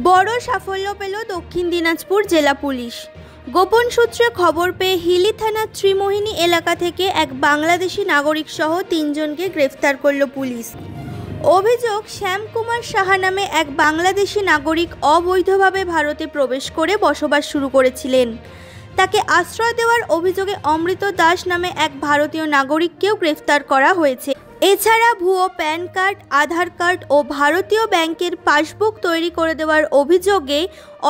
বড় সাফল্য পেল দক্ষিণ দিনাজপুর জেলা পুলিশ। গোপন সূত্রে খবর পেয়ে হিলি থানার ত্রিমোহিনী এলাকা থেকে এক বাংলাদেশি নাগরিক সহ 3 জনকে গ্রেফতার করল পুলিশ। অভিযোগ, শ্যাম কুমার সাহা নামে এক বাংলাদেশি নাগরিক অবৈধভাবে ভারতে প্রবেশ করে বসবাস শুরু করেছিলেন। তাকে আশ্রয় দেওয়ার অভিযোগে অমৃত দাস নামে এক ভারতীয় নাগরিককেও গ্রেফতার করা হয়েছে। এছাড়া ভুয়ো প্যান কার্ড, আধার কার্ড ও ভারতীয় ব্যাংকের পাসবুক তৈরি করে দেওয়ার অভিযোগে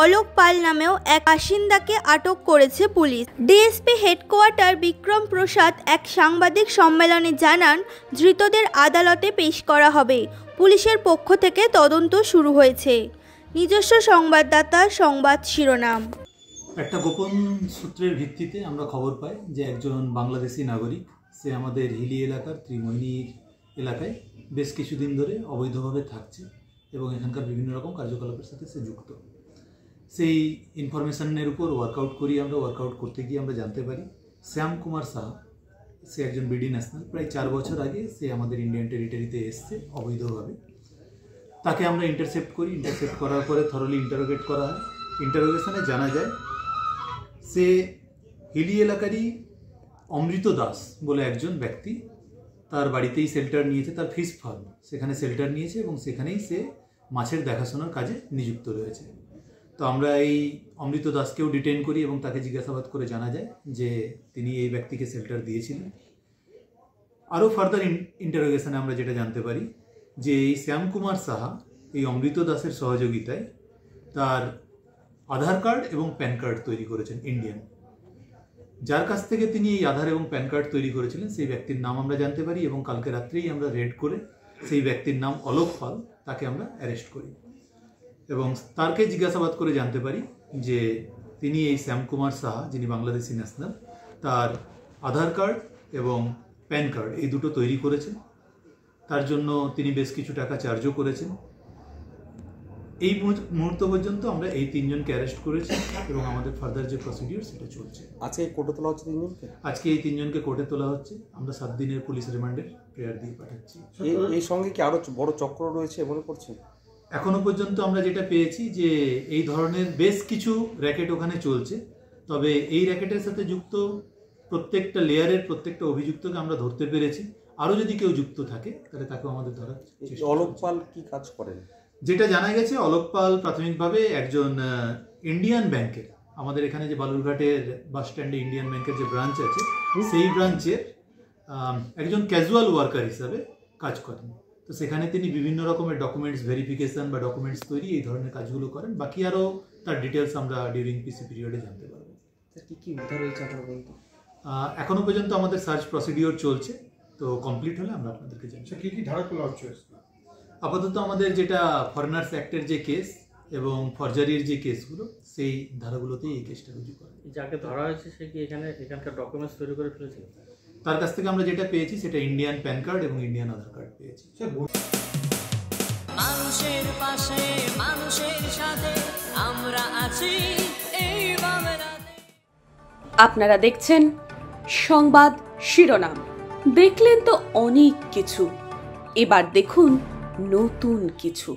অলোক পাল নামেও এক বাসিন্দাকে আটক করেছে পুলিশ। ডিএসপি হেডকোয়ার্টার বিক্রম প্রসাদ এক সাংবাদিক সম্মেলনে জানান, ধৃতদের আদালতে পেশ করা হবে। পুলিশের পক্ষ থেকে তদন্ত শুরু হয়েছে। নিজস্ব সংবাদদাতা সংবাদ শিরোনাম। একটা গোপন সূত্রের ভিত্তিতে আমরা খবর পাই যে একজন বাংলাদেশি নাগরিক, সে আমাদের হিলি এলাকার ত্রিমোহিনীর এলাকায় বেশ কিছুদিন ধরে অবৈধভাবে থাকছে এবং এখানকার বিভিন্ন রকম কার্যকলাপের সাথে সে যুক্ত। সেই ইনফরমেশনের উপর ওয়ার্কআউট করতে গিয়ে আমরা জানতে পারি শ্যাম কুমার সাহা, সে একজন বিডি ন্যাশনাল। প্রায় 4 বছর আগে সে আমাদের ইন্ডিয়ান টেরিটরিতে এসছে অবৈধভাবে। তাকে আমরা ইন্টারসেপ্ট করার পরে থরলি ইন্টারোগেট করা হয়। ইন্টারোগেশনে জানা যায় সে হিলি এলাকারই অমৃত দাস বলে একজন ব্যক্তি, তার বাড়িতেই শেল্টার নিয়েছে, তার ফিশ ফার্ম, সেখানে শেল্টার নিয়েছে এবং সেখানেই সে মাছের দেখাশোনার কাজে নিযুক্ত রয়েছে। তো আমরা এই অমৃত দাসকেও ডিটেইন করি এবং তাকে জিজ্ঞাসাবাদ করে জানা যায় যে তিনি এই ব্যক্তিকে শেল্টার দিয়েছিলেন। আরও ফার্দার ইন্টারোগেশনে আমরা যেটা জানতে পারি যে এই শ্যাম কুমার সাহা এই অমৃত দাসের সহযোগিতায় তার আধার কার্ড এবং প্যান কার্ড তৈরি করেছেন ইন্ডিয়ান। যার কাছ থেকে তিনি এই আধার এবং প্যান কার্ড তৈরি করেছিলেন সেই ব্যক্তির নাম আমরা জানতে পারি এবং কালকে রাত্রেই আমরা রেড করে সেই ব্যক্তির নাম অলোক পাল, তাকে আমরা অ্যারেস্ট করি এবং তারকে জিজ্ঞাসাবাদ করে জানতে পারি যে তিনি এই শ্যাম কুমার সাহা, যিনি বাংলাদেশি ন্যাশনাল, তার আধার কার্ড এবং প্যান কার্ড এই দুটো তৈরি করেছেন। তার জন্য তিনি বেশ কিছু টাকা চার্জও করেছেন। এই মুহূর্ত পর্যন্ত আমরা এই 3 জনকে অ্যারেস্ট করেছি এবং আমাদের ফার্দার যে প্রসিডিওর সেটা চলছে। আজকে কোর্টে তোলা হচ্ছে 3 জনকে? আজকে এই 3 জনকে কোর্টে তোলা হচ্ছে। আমরা 7 দিনের পুলিশ রিমান্ডের প্রেয়ার দিয়ে পাঠাচ্ছি। এই সঙ্গে কি আরো বড় চক্র রয়েছে মনে করছেন? এখনো পর্যন্ত আমরা যেটা পেয়েছি যে এই ধরনের বেশ কিছু র্যাকেট ওখানে চলছে, তবে এই র্যাকেটের সাথে যুক্ত প্রত্যেকটা লেয়ারের প্রত্যেকটা অভিযুক্তকে আমরা ধরতে পেরেছি। আরও যদি কেউ যুক্ত থাকে তাহলে তাকেও আমাদের ধরার চেষ্টা। অলোক পাল কি কাজ করেন? যেটা জানা গেছে, অলোক পাল প্রাথমিকভাবে একজন ইন্ডিয়ান ব্যাংকের, আমাদের এখানে যে বালুরঘাটের বাস স্ট্যান্ডে ইন্ডিয়ান ব্যাংকের যে ব্রাঞ্চ আছে সেই ব্রাঞ্চের একজন ক্যাজুয়াল ওয়ার্কার হিসাবে কাজ করেন। তো সেখানে তিনি বিভিন্ন রকমের ডকুমেন্টস ভেরিফিকেশন বা ডকুমেন্টস তৈরি এই ধরনের কাজগুলো করেন। বাকি আরও তার ডিটেলস আমরা ডিউরিং পিসি পিরিয়ডে জানতে পারবো। কি উদ্ধার হয়েছে আপনার বলতে? এখনো পর্যন্ত আমাদের সার্চ প্রসিডিওর চলছে, তো কমপ্লিট হলে আমরা আপনাদেরকে জানাবো। কি ধারা তোলা হচ্ছে? আপাতত আমাদের যেটা ফরেনার্স অ্যাক্টের যে কেস এবং ফরজারির যে কেসগুলো, সেই ধারাগুলোতেই এই কেসটা রুজু করে। যাকে ধরা হয়েছে সে কি এখানকার ডকুমেন্টস তৈরি করে ফেলেছিল? তার কাছ থেকে আমরা যেটা পেয়েছি সেটা ইন্ডিয়ান প্যান কার্ড এবং ইন্ডিয়ান আধার কার্ড পেয়েছি। মানুষের পাশে, মানুষের সাথে আমরা আছি এই বাংলাতে। আপনারা দেখছেন সংবাদ শিরোনাম। দেখলেন তো অনেক কিছু, এবার দেখুন নতুন কিছু।